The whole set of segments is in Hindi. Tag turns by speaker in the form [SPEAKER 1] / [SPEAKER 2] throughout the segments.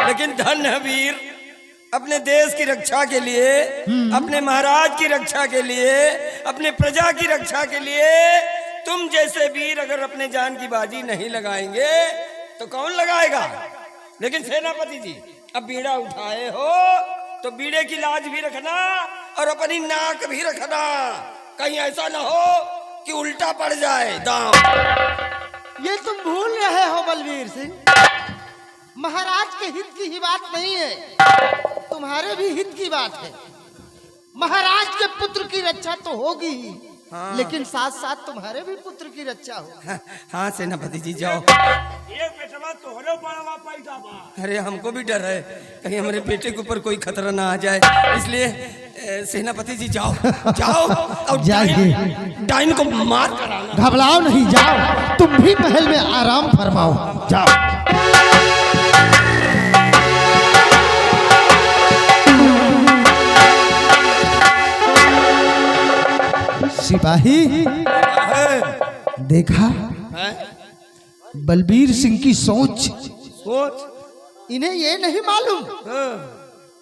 [SPEAKER 1] लेकिन धन्य है वीर, अपने देश की रक्षा के लिए, अपने महाराज की रक्षा के लिए, अपने प्रजा की रक्षा के लिए तुम जैसे वीर अगर अपने जान की बाजी नहीं लगाएंगे तो कौन लगाएगा। लेकिन सेनापति जी, अब बीड़ा उठाए हो तो बीड़े की लाज भी रखना और अपनी नाक भी रखना, कहीं ऐसा ना हो कि उल्टा पड़ जाए दाम।
[SPEAKER 2] ये तुम भूल रहे हो बलवीर सिंह, महाराज के हित की ही बात नहीं है, तुम्हारे भी हित की बात है। महाराज के पुत्र की रक्षा तो होगी ही, हाँ। लेकिन साथ साथ तुम्हारे भी पुत्र की रक्षा हो।
[SPEAKER 1] हाँ सेनापति जी जाओ। अरे हमको भी डर है, कहीं हमारे बेटे के ऊपर कोई खतरा ना आ जाए, इसलिए सेनापति जी जाओ जाओ और
[SPEAKER 2] जाइए,
[SPEAKER 1] डाइन को मार कराना।
[SPEAKER 2] घबराओ नहीं, जाओ, तुम भी महल में आराम फरमाओ, जाओ। सिपाही, देखा बलबीर सिंह की सोच, इन्हें ये नहीं मालूम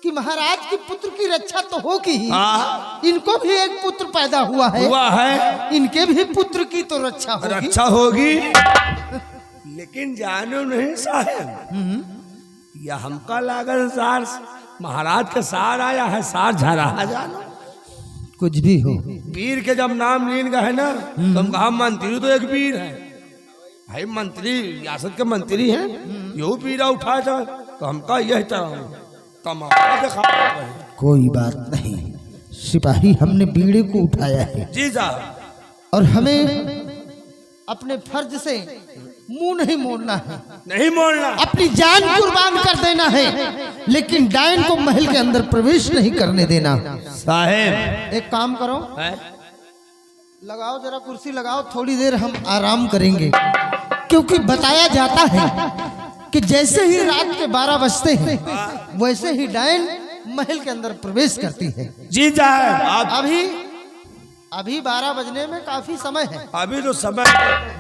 [SPEAKER 2] कि महाराज की पुत्र की रक्षा तो होगी ही, इनको भी एक पुत्र पैदा हुआ है, इनके भी पुत्र की तो रक्षा होगी।
[SPEAKER 3] लेकिन जानो नहीं साहब, या हमका लागल सार महाराज का सार आया है, सार झरा जानो
[SPEAKER 2] कुछ भी हो।
[SPEAKER 3] वीर के जब नाम लीन गए ना तो हम कहा मंत्री तो एक वीर है भाई, मंत्री रियासत के मंत्री हैं, यो पीरा उठा जाए तो हमका यही तरह
[SPEAKER 2] कोई बात नहीं सिपाही, हमने बीड़े को उठाया है
[SPEAKER 3] जी साहब,
[SPEAKER 2] और हमें अपने फर्ज से मुंह नहीं मोड़ना है,
[SPEAKER 3] नहीं मोड़ना, अपनी
[SPEAKER 2] जान कुर्बान कर देना है, लेकिन डायन को महल के अंदर प्रवेश नहीं करने देना।
[SPEAKER 3] साहेब
[SPEAKER 2] एक काम करो, लगाओ जरा कुर्सी लगाओ, थोड़ी देर हम आराम करेंगे, क्योंकि बताया जाता है कि जैसे ही रात के 12 बजते हैं वैसे ही डायन महल के अंदर प्रवेश करती है।
[SPEAKER 3] जी साहब,
[SPEAKER 2] अभी 12 बजने में काफी समय है,
[SPEAKER 3] अभी तो समय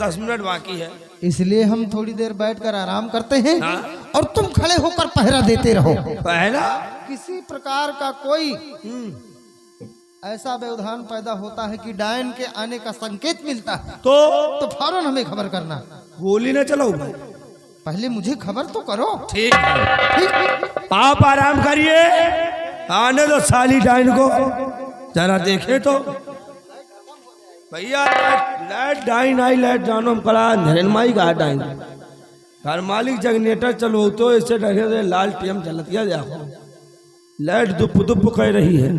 [SPEAKER 3] 10 मिनट बाकी है,
[SPEAKER 2] इसलिए हम थोड़ी देर बैठकर आराम करते हैं और तुम खड़े होकर पहरा देते रहो।
[SPEAKER 3] पहला
[SPEAKER 2] किसी प्रकार का कोई ऐसा व्यवधान पैदा होता है कि डायन के आने का संकेत मिलता है तो फौरन हमें खबर करना।
[SPEAKER 3] गोली न चलाओ भाई,
[SPEAKER 2] पहले मुझे खबर तो करो।
[SPEAKER 3] ठीक है, आप आराम करिए, आने दो साली डाइन को जरा देखे तो। भैया लाइट डाइन आई, लाइट जानो कला नरेनमाई का डाइन, घर मालिक जनरेटर चलो तो इससे डरे से लाल टीएम चलतिया देखो, लाइट दुप दुप कह रही है।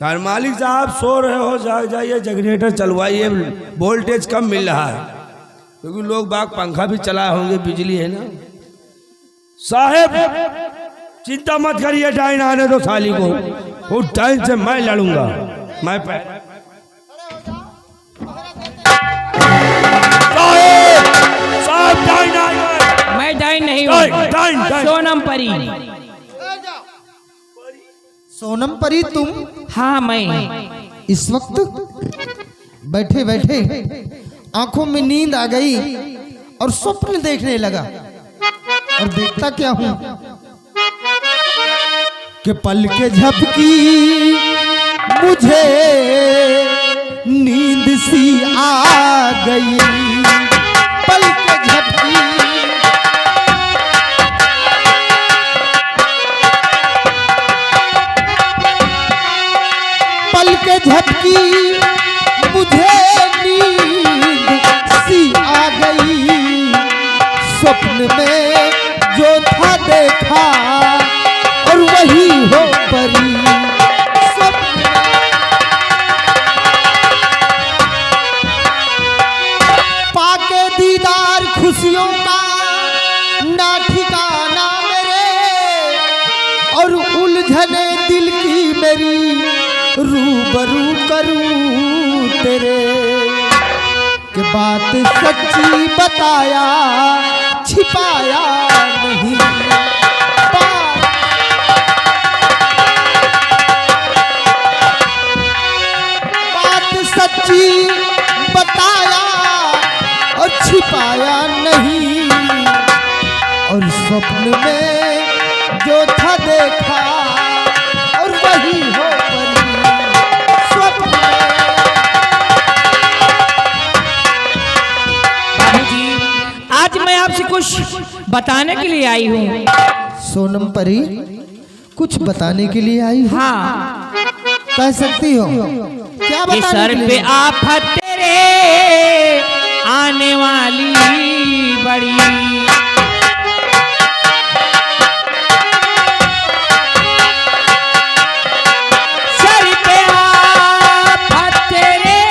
[SPEAKER 3] घर मालिक साहब सो रहे हो, जाग जाइए, जनरेटर चलवाइए, वोल्टेज कम मिल रहा है, क्योंकि लोग बाग पंखा भी चलाए होंगे, बिजली है ना। साहेब चिंता मत करिए, डाइन आने दो साली को, उस डाइन से मैं लड़ूंगा, मैं
[SPEAKER 4] मैं डाइन नहीं हूँ, सोनम परी।
[SPEAKER 2] सोनम परी तुम?
[SPEAKER 4] हाँ मैं।
[SPEAKER 2] इस वक्त बैठे बैठे आंखों में नींद आ गई और स्वप्न देखने लगा, और देखता क्या हूं कि पल के झपकी मुझे नींद सी आ गई, पल के झपकी पल के झपकी मुझे नींद सी आ गई, स्वप्न में जो था देखा और वही हो परी, स्वप्न पाके दीदार खुशियों का ना ठिकाना मेरे, और उलझने दिल की मेरी रूबरू करूं तेरे, कि बात सच्ची बताया छिपाया नहीं, बात सच्ची बताया और छिपाया नहीं, और स्वप्न में जो था देखा और वही हो परी स्वप्न में।
[SPEAKER 4] बाबूजी, आज मैं आपसे कुछ बताने के लिए आई हूँ।
[SPEAKER 2] सोनम परी, कुछ बताने के लिए आई हो?
[SPEAKER 4] हाँ,
[SPEAKER 2] कह सकती हो क्या
[SPEAKER 4] कि
[SPEAKER 2] बताने
[SPEAKER 4] सर
[SPEAKER 2] के
[SPEAKER 4] पे
[SPEAKER 2] लिए?
[SPEAKER 4] आफत तेरे आने वाली बड़ी, सर पे आफत तेरे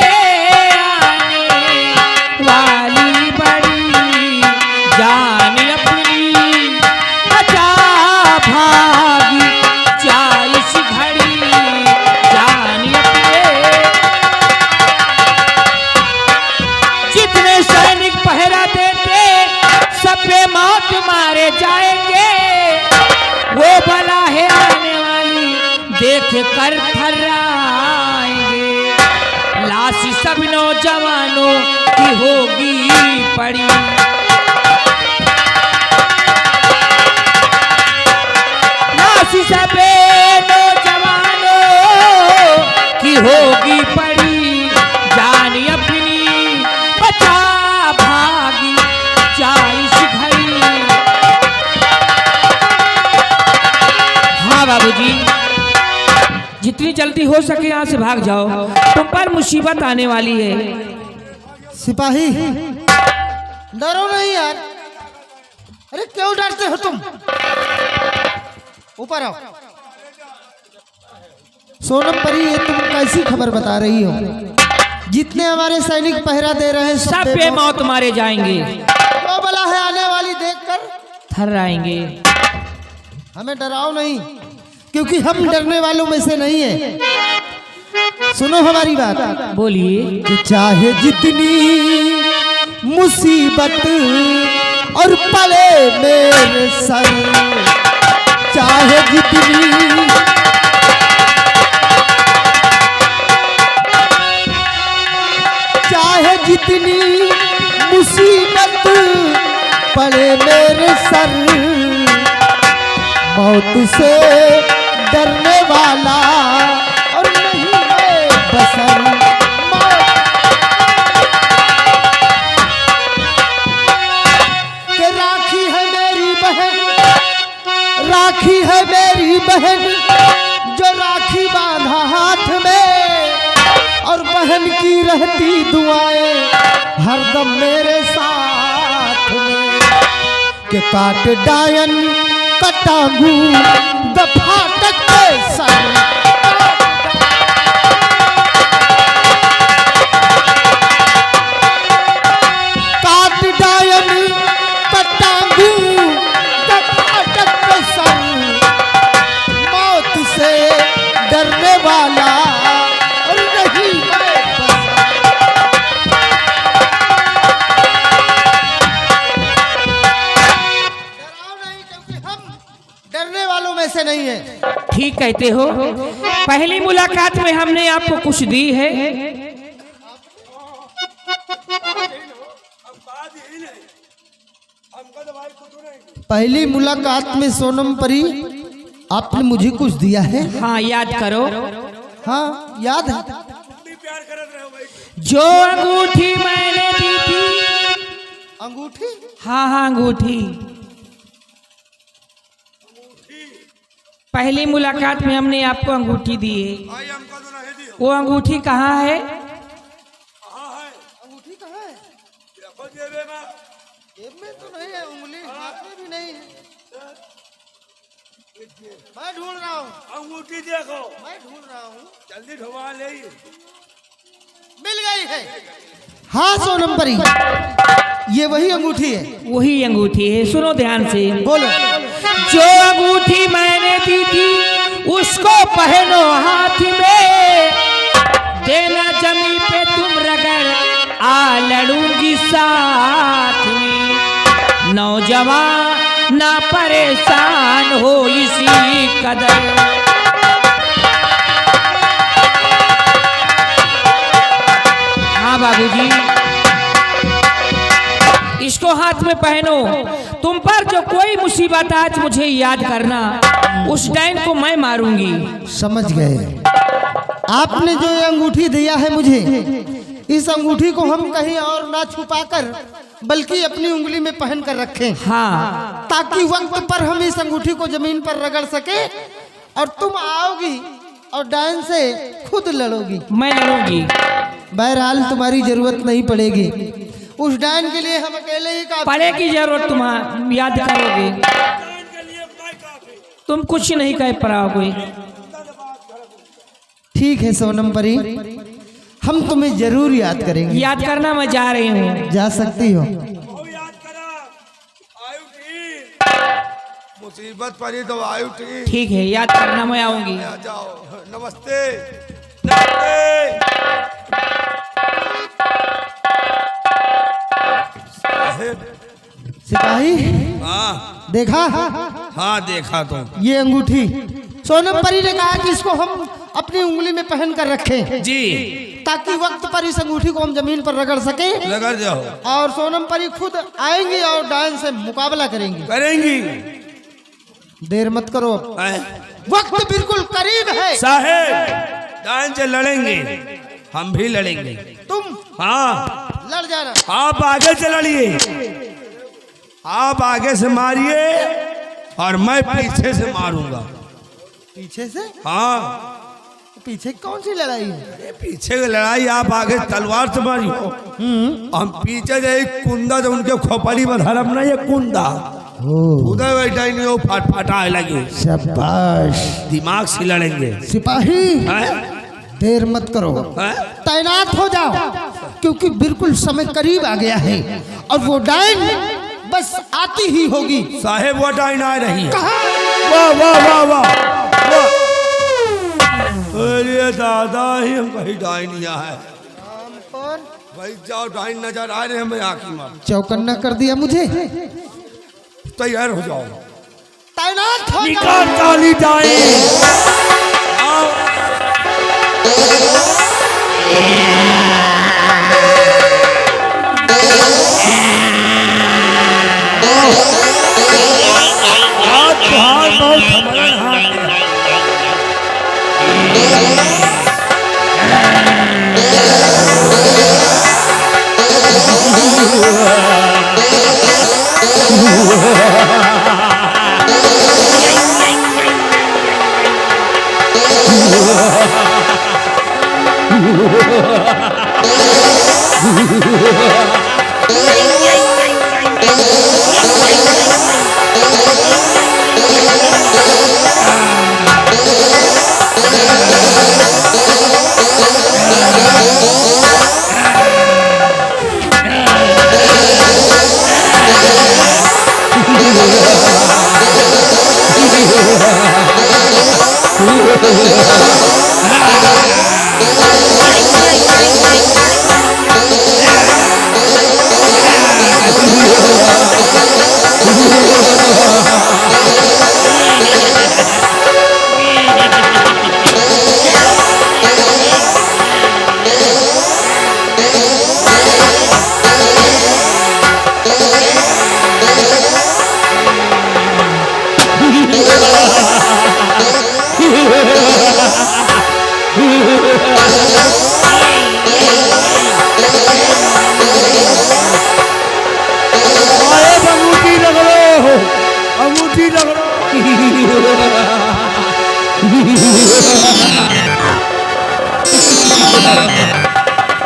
[SPEAKER 4] आने वाली बड़ी, जान अपनी बचा भागी चालीस घड़ी, जान अपने जितने सैनिक पहरा देते सब पे मौत मारे जाएंगे, वो बला है आने वाली देख कर थर्राएंगे, लाश सब नौजवानों की होगी पड़ी, लाश सब नौजवानों की होगी पड़ी, जान अपनी बचा भागी चालीस घड़ी। हाँ बाबूजी, जितनी जल्दी हो सके यहाँ से भाग जाओ, तुम पर मुसीबत आने वाली है।
[SPEAKER 2] सिपाही, डरो नहीं यार। अरे क्यों डरते हो तुम? ऊपर आओ। सोनम परी, ये तुम कैसी खबर बता रही हो? जितने हमारे सैनिक पहरा दे रहे हैं
[SPEAKER 4] सब पे मौत मारे जाएंगे,
[SPEAKER 2] वो बला है आने वाली देखकर
[SPEAKER 4] थर्राएंगे।
[SPEAKER 2] हमें डराओ नहीं, क्योंकि हम डरने वालों में से नहीं है। सुनो हमारी बात।
[SPEAKER 4] बोलिए।
[SPEAKER 2] कि चाहे जितनी मुसीबत और पले मेरे सर, चाहे जितनी चाहे जितनी मुसीबत पड़े मेरे सर, मौत से डरने वाला और नहीं है बसर। के राखी है मेरी बहन, राखी है मेरी बहन, जो राखी बांधा हाथ में, और बहन की रहती दुआएं हरदम मेरे साथ में। के काट डायन कटांगू दफा तक सर, काट डायन कटांगू दफा तक सर, मौत से डरने वाला और नहीं मैं बसर। डराओ नहीं, क्योंकि हम डरने वालों में से नहीं है।
[SPEAKER 4] ठीक कहते हो, पहली मुलाकात में हमने आपको कुछ दी है,
[SPEAKER 2] पहली मुलाकात में सोनम परी आपने मुझे कुछ दिया है।
[SPEAKER 4] हाँ याद करो।
[SPEAKER 2] हाँ याद है।
[SPEAKER 4] जो अंगूठी मैंने दी थी,
[SPEAKER 2] अंगूठी?
[SPEAKER 4] हाँ हाँ अंगूठी, पहली मुलाकात में हमने आपको अंगूठी दी है, वो अंगूठी कहाँ है?
[SPEAKER 2] अंगूठी कहाँ है? जेब में तो नहीं है, उंगली हाथ में भी नहीं है। मैं ढूंढ रहा हूँ,
[SPEAKER 1] अंगूठी देखो,
[SPEAKER 2] मैं ढूंढ रहा हूँ।
[SPEAKER 1] जल्दी ढुमा ले।
[SPEAKER 2] मिल गई है। हाँ सोनम परी, ये वही अंगूठी है।
[SPEAKER 4] वही अंगूठी है, सुनो ध्यान से।
[SPEAKER 2] बोलो।
[SPEAKER 4] जो अंगूठी मैंने दी थी उसको पहनो हाथ में, देना जमी पे तुम रगड़ आ लड़ूंगी साथ में, नौजवान ना परेशान हो इसी कदर। हाँ बाबूजी, इसको हाथ में पहनो। तुम पर जो कोई मुसीबत आज मुझे याद करना, उस डाइन को मैं मारूंगी।
[SPEAKER 2] समझ गए। आपने जो ये अंगूठी दिया है मुझे, इस अंगूठी को हम कहीं और ना छुपाकर बल्कि अपनी उंगली में पहन कर रखें।
[SPEAKER 4] हाँ,
[SPEAKER 2] ताकि वक्त पर हम इस अंगूठी को जमीन पर रगड़ सके और तुम आओगी और डायन से खुद लड़ोगी।
[SPEAKER 4] मैं लड़ूंगी।
[SPEAKER 2] बहरहाल तुम्हारी जरूरत नहीं पड़ेगी, उस डायन के लिए हम अकेले ही काफी।
[SPEAKER 4] पड़ेगी जरूरत, तुम याद करोगे। तुम कुछ नहीं कह पाओगे।
[SPEAKER 2] ठीक है सोनम परी, हम तुम्हें जरूर याद करेंगे।
[SPEAKER 4] याद करना, मैं जा रही हूँ।
[SPEAKER 2] जा सकती हो।
[SPEAKER 3] मुसीबत पड़ी तो आयु ठीक।
[SPEAKER 4] ठीक है, याद करना, मैं आऊंगी।
[SPEAKER 3] आ जाओ। नमस्ते नमस्ते। साहेब।
[SPEAKER 2] सिपाही
[SPEAKER 3] हाँ
[SPEAKER 2] देखा?
[SPEAKER 3] हाँ देखा तो।
[SPEAKER 2] ये अंगूठी सोनम परी ने कहा कि इसको हम अपनी उंगली में पहन कर रखें
[SPEAKER 3] जी,
[SPEAKER 2] ताकि वक्त पर इस अंगूठी को हम जमीन पर रगड़ सके।
[SPEAKER 3] रगड़ जाओ।
[SPEAKER 2] और सोनम परी खुद आएंगी और डायन से मुकाबला करेंगी।
[SPEAKER 3] करेंगी।
[SPEAKER 2] देर मत करो, वक्त बिल्कुल करीब है।
[SPEAKER 3] साहेब डायन से लड़ेंगे, हम भी लड़ेंगे।
[SPEAKER 2] तुम
[SPEAKER 3] हाँ
[SPEAKER 2] लड़ जाना।
[SPEAKER 3] आप आगे से लड़िए, आप आगे से मारिए और मैं पीछे से मारूंगा।
[SPEAKER 2] पीछे से?
[SPEAKER 3] हाँ।
[SPEAKER 2] पीछे कौन सी लड़ाई है?
[SPEAKER 3] पीछे की लड़ाई आप आगे तलवार से मारियो, हम पीछे से एक कुंदा जो उनके खोपड़ी में धरम ना, ये कुंदा उधर बैठा ही नहीं, वो फटफटा लगे।
[SPEAKER 2] शाबाश।
[SPEAKER 3] दिमाग से लड़ेंगे।
[SPEAKER 2] सिपाही देर मत करो, तैनात हो जाओ, क्योंकि बिल्कुल समय करीब आ गया है और वो डायन बस आती ही होगी।
[SPEAKER 3] साहेब वो डायन आ रही है।
[SPEAKER 2] कहाँ?
[SPEAKER 3] वाह वाह वाह वाह। अरे दादा ही हम कहीं डायन यहाँ है। भाई जाओ, डायन नजर आ रहे हैं, मैं आँखी मार।
[SPEAKER 2] चौकन्ना कर दिया मुझे।
[SPEAKER 3] तैयार हो जाओ।
[SPEAKER 2] तैनात हो
[SPEAKER 3] निकाल डाली डायन।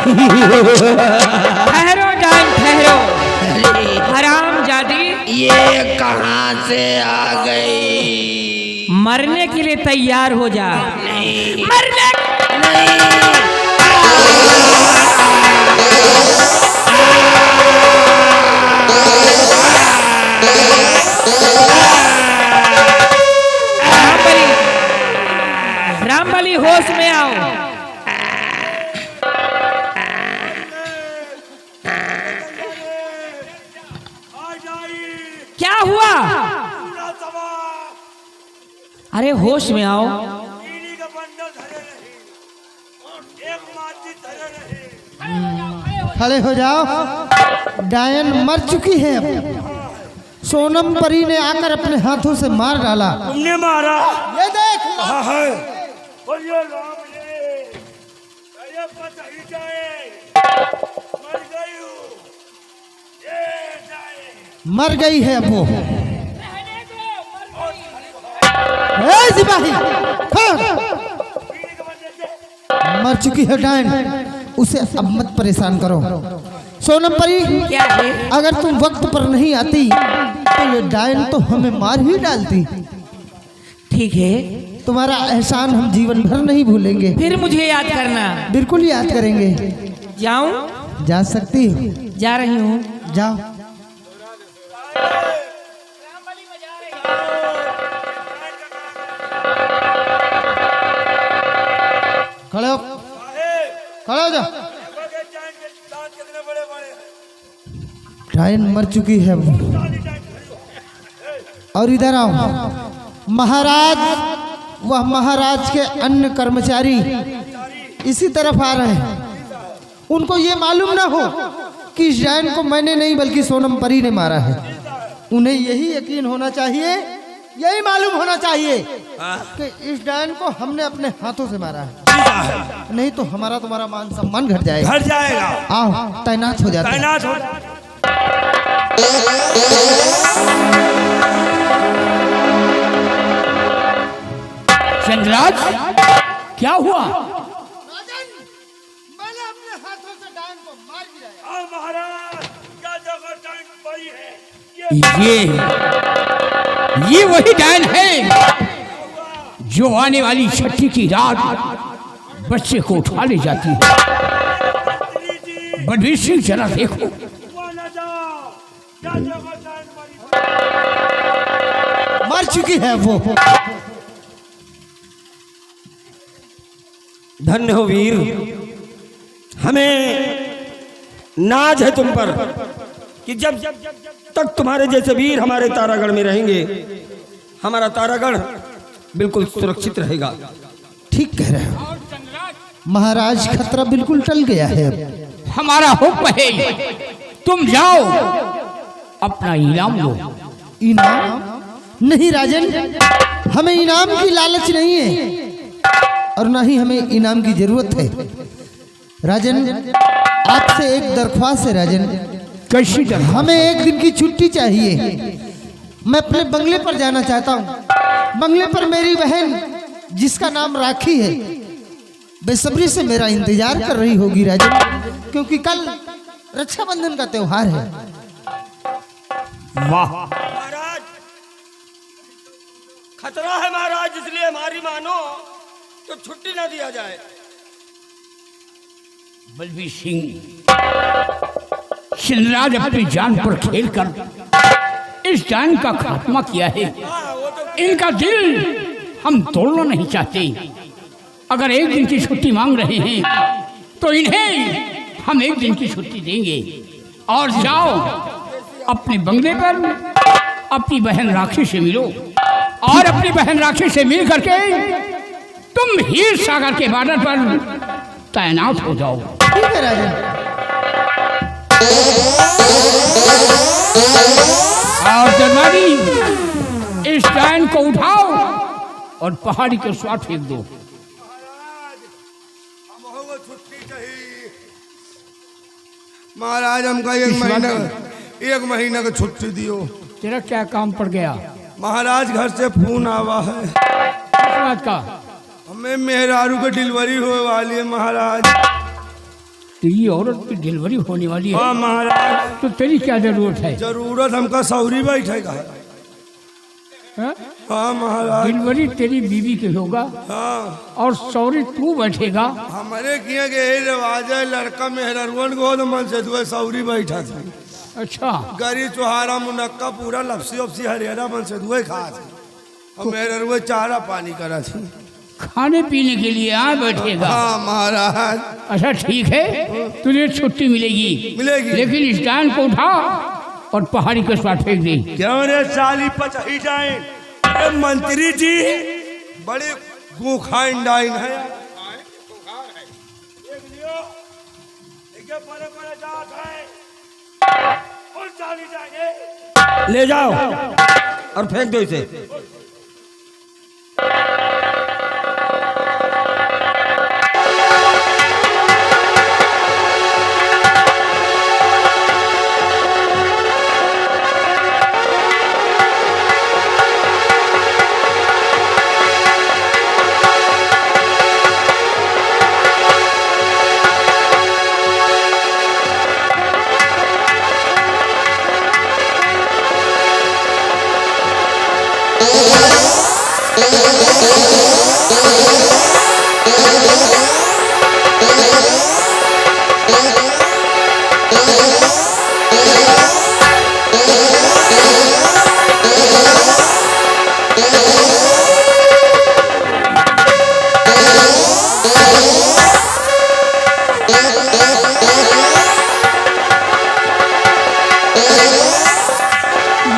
[SPEAKER 3] अंगूठी रगड़ो।
[SPEAKER 4] ठहरो डायन, ठहरो। हरामजादी,
[SPEAKER 1] ये कहाँ से आ गई?
[SPEAKER 4] मरने के लिए तैयार हो जा।
[SPEAKER 1] नहीं
[SPEAKER 4] मरने
[SPEAKER 1] नहीं।
[SPEAKER 4] रामबली, होश में आओ। क्या हुआ? अरे होश में आओ।
[SPEAKER 2] खड़े हो जाओ। डायन मर चुकी है अब। सोनम परी ने आकर अपने हाथों से मार डाला।
[SPEAKER 3] तुमने मारा?
[SPEAKER 2] ये देख
[SPEAKER 3] हाँ है। बोलिए राम जी, अरे पता ही जाए, मर गई हूँ। ये जाए।
[SPEAKER 2] मर गई है अब वो। ए सिपाही, खड़। मर चुकी है डायन, उसे अब मत परेशान करो। सोनम परी,
[SPEAKER 4] क्या है?
[SPEAKER 2] अगर तुम वक्त पर नहीं आती तो ये डायन तो हमें मार ही डालती।
[SPEAKER 4] ठीक है,
[SPEAKER 2] तुम्हारा एहसान हम जीवन भर नहीं भूलेंगे।
[SPEAKER 4] फिर मुझे याद करना।
[SPEAKER 2] बिल्कुल याद करेंगे।
[SPEAKER 4] जाऊं?
[SPEAKER 2] जा सकती हो,
[SPEAKER 4] जा रही हूँ।
[SPEAKER 2] जाओ। खड़े हो, खड़े हो जाओ। डायन मर चुकी है वो। और इधर आओ। महाराज, वह महाराज के अन्य कर्मचारी इसी तरफ आ रहे हैं। उनको ये मालूम ना हो कि इस डायन को मैंने नहीं बल्कि सोनम परी ने मारा है। उन्हें यही यकीन होना चाहिए, यही मालूम होना चाहिए कि इस डायन को हमने अपने हाथों से मारा है। नहीं तो हमारा तुम्हारा मान सम्मान घट जाएगा।
[SPEAKER 3] घर जाएगा।
[SPEAKER 2] आओ, तैनात हो जाते हैं।
[SPEAKER 3] तैनात हो।
[SPEAKER 4] चंद्रराज, क्या हुआ?
[SPEAKER 2] मैंने अपने हाथों से डायन को मार गिराया।
[SPEAKER 3] महाराज, क्या जगह डायन पड़ी है?
[SPEAKER 4] ये वही डायन है जो आने वाली छठी की रात बच्चे को उठा ले जाती है। बलवीर सिंह, जरा देखो।
[SPEAKER 2] मर चुकी है वो।
[SPEAKER 1] धन्य हो वीर, हमें नाज है तुम पर कि जब तक तुम्हारे जैसे वीर हमारे तारागढ़ में रहेंगे, हमारा तारागढ़ बिल्कुल सुरक्षित रहेगा।
[SPEAKER 2] ठीक कह रहे हो महाराज, खतरा बिल्कुल टल गया है अब।
[SPEAKER 4] हमारा हुक्म है, तुम जाओ, अपना इनाम लो।
[SPEAKER 2] इनाम? नहीं राजन, हमें इनाम की लालच नहीं है और ना ही हमें इनाम की जरूरत है। राजन, आपसे एक दरख्वास्त है राजन।
[SPEAKER 4] कैसी तरह?
[SPEAKER 2] हमें एक दिन की छुट्टी चाहिए। मैं अपने बंगले पर जाना चाहता हूँ। बंगले पर मेरी बहन, जिसका नाम राखी है, बेसब्री से मेरा इंतजार कर रही होगी राजन, क्योंकि कल रक्षाबंधन का त्योहार है।
[SPEAKER 4] वाह,
[SPEAKER 1] महाराज, खतरा है महाराज, इसलिए हमारी मानो तो छुट्टी ना दिया जाए।
[SPEAKER 4] बलवीर सिंह, चंद्रराज अपनी जान पर खेलकर इस डायन का खात्मा किया है। इनका दिल हम तोड़ना नहीं चाहते। अगर एक दिन की छुट्टी मांग रहे हैं तो इन्हें हम एक दिन की छुट्टी देंगे। और जाओ, अपने बंगले पर अपनी बहन राखी से मिलो और अपनी बहन राखी से मिल करके तुम हीर सागर के बॉर्डर पर तैनात हो जाओ।
[SPEAKER 2] ठीक है राजन।
[SPEAKER 4] और दरबारी, इस डायन को उठाओ और पहाड़ी के स्वाद फेंक दो।
[SPEAKER 3] महाराज, हमका एक महीना का छुट्टी दियो।
[SPEAKER 4] तेरा क्या काम पड़ गया?
[SPEAKER 3] महाराज, घर से फोन आवा है।
[SPEAKER 4] किस बात का?
[SPEAKER 3] हमें मेहरारू की डिलीवरी होने वाली है महाराज।
[SPEAKER 4] तेरी औरत की डिलीवरी होने वाली है?
[SPEAKER 3] हाँ महाराज।
[SPEAKER 4] तो तेरी क्या जरूरत है?
[SPEAKER 3] जरूरत हमका सौरी बैठेगा।
[SPEAKER 4] हाँ?
[SPEAKER 3] हाँ महाराज।
[SPEAKER 4] डिलीवरी तेरी बीवी के होगा
[SPEAKER 3] हाँ,
[SPEAKER 4] और सौरी तू बैठेगा।
[SPEAKER 3] हमारे किया के यही रिवाज है, लड़का मेहरारूवन को तो मन से दुआ सौरी बैठा था।
[SPEAKER 4] अच्छा,
[SPEAKER 3] गरी चुहारा मुनक्का पूरा लपसी उपसी हरियाणा मन से दुआ खा थे। और मेहरारूए चारा पानी करा थी।
[SPEAKER 4] खाने पीने के लिए यहाँ बैठेगा।
[SPEAKER 3] हाँ महाराज।
[SPEAKER 4] अच्छा ठीक है, तुझे छुट्टी मिलेगी।
[SPEAKER 3] मिलेगी।
[SPEAKER 4] लेकिन इस डायन को उठा और पहाड़ी के स्वाद फेंक दे।
[SPEAKER 3] क्यों रे साली पचाई जाए? अरे मंत्री जी, बड़े गोखाइन डाइन है।
[SPEAKER 1] ले जाओ और फेंक दो इसे।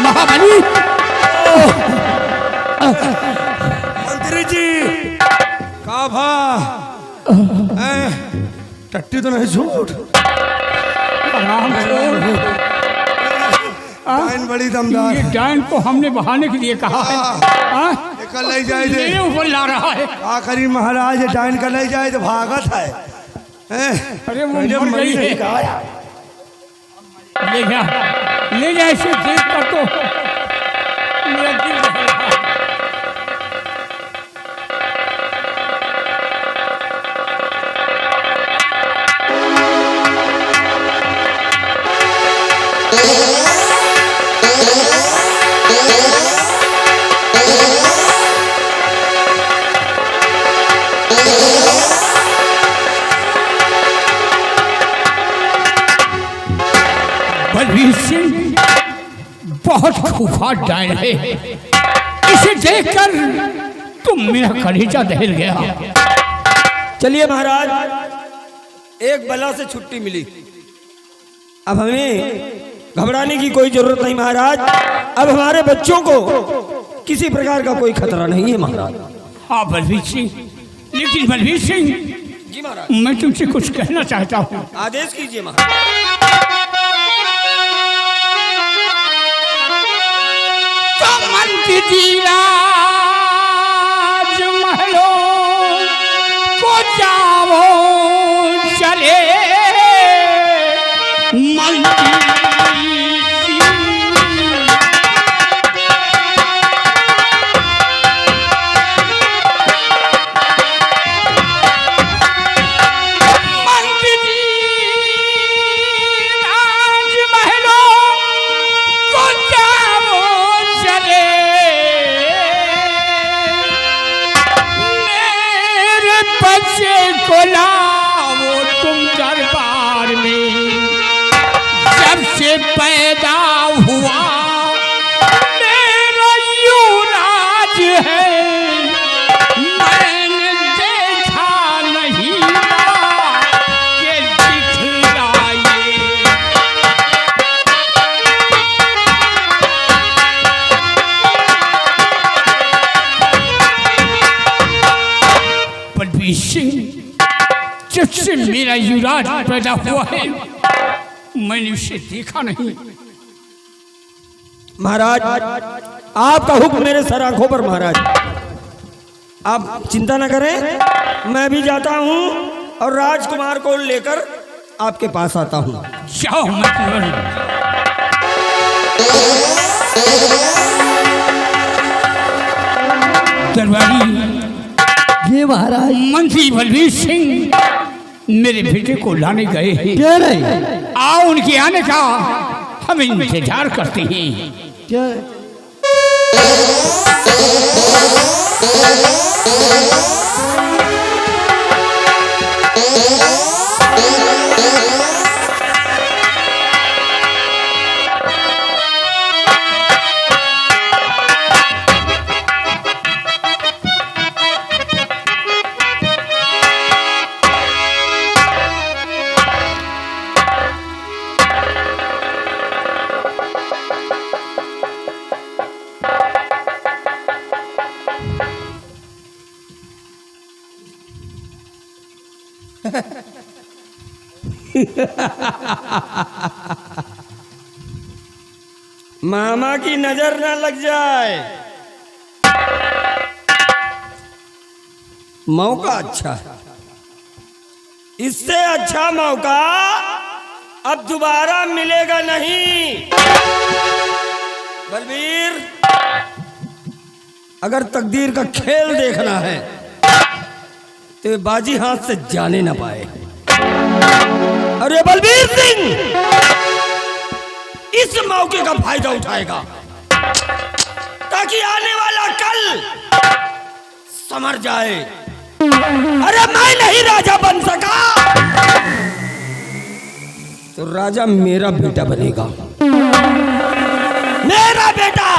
[SPEAKER 4] महाबली
[SPEAKER 3] मंत्री जी का भा टट्टी तो नहीं झूठ।
[SPEAKER 4] आराम से।
[SPEAKER 3] डाइन बड़ी दमदार
[SPEAKER 4] ये
[SPEAKER 3] है।
[SPEAKER 4] डाइन को हमने बहाने के लिए कहा है। हाँ?
[SPEAKER 3] ये कल ले जाए थे
[SPEAKER 4] मेरे ऊपर ला रहा है।
[SPEAKER 3] आखिरी महाराज ये डाइन का ले जाए तो भागत है।
[SPEAKER 4] अरे वो
[SPEAKER 3] जब
[SPEAKER 4] मर गई
[SPEAKER 3] मरी नहीं
[SPEAKER 4] है।
[SPEAKER 3] कहा।
[SPEAKER 4] ले जा इसे देख कर तो मेरा दिल दहल रहा है। बलवीर सिंह बहुत खूंखार डायन है। इसे देखकर तुम मेरा कलेजा दहल गया।
[SPEAKER 1] चलिए महाराज, एक बला से छुट्टी मिली। अब हमें घबराने की कोई जरूरत नहीं महाराज। अब हमारे बच्चों को किसी प्रकार का कोई खतरा नहीं है महाराज।
[SPEAKER 4] हाँ बलवीर सिंह, लेकिन बलवीर सिंह
[SPEAKER 1] जी महाराज।
[SPEAKER 4] मैं तुमसे कुछ कहना चाहता हूँ।
[SPEAKER 1] आदेश कीजिए महाराज।
[SPEAKER 4] महलों को जाओ चले को लाओ तुम दरबार में। जब से पैदा हुआ मेरा युवराज है, मैंने देखा नहीं कि दिखलाए। बलवीर सिंह, जब से मेरा युवराज पैदा हुआ है मैंने उसे देखा नहीं।
[SPEAKER 1] महाराज, आपका हुक्म मेरे सर आंखों पर महाराज। आप चिंता न करें, मैं भी जाता हूँ और राजकुमार को लेकर आपके पास आता हूँ।
[SPEAKER 4] जाओ मत। दरबारी
[SPEAKER 2] ये महाराज
[SPEAKER 4] मंत्री बलवीर सिंह मेरे बेटे को लाने गए हैं।
[SPEAKER 2] क्या नहीं
[SPEAKER 4] आओ, उनके आने का हम इंतजार करते हैं।
[SPEAKER 2] क्या
[SPEAKER 1] मामा की नजर ना लग जाए। मौका अच्छा है, इससे अच्छा मौका अब दोबारा मिलेगा नहीं। बलवीर, अगर तकदीर का खेल देखना है तो ये बाजी हाथ से जाने ना पाए। अरे बलवीर सिंह इस मौके का फायदा उठाएगा ताकि आने वाला कल समझ जाए, अरे मैं नहीं राजा बन सका तो राजा मेरा बेटा बनेगा। मेरा बेटा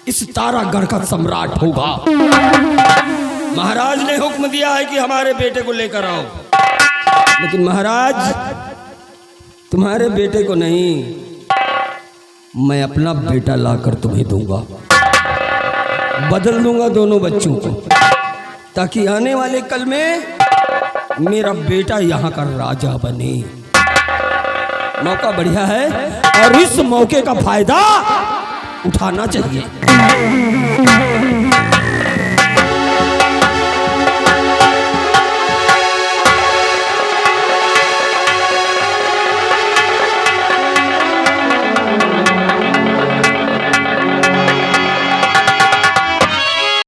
[SPEAKER 1] इस तारागढ़ का सम्राट होगा। महाराज ने हुक्म दिया है कि हमारे बेटे को लेकर आओ, लेकिन महाराज तुम्हारे बेटे को नहीं, मैं अपना बेटा लाकर तुम्हें दूंगा। बदल दूंगा दोनों बच्चों को, ताकि आने वाले कल में मेरा बेटा यहाँ का राजा बने। मौका बढ़िया है और इस मौके का फायदा उठाना चाहिए।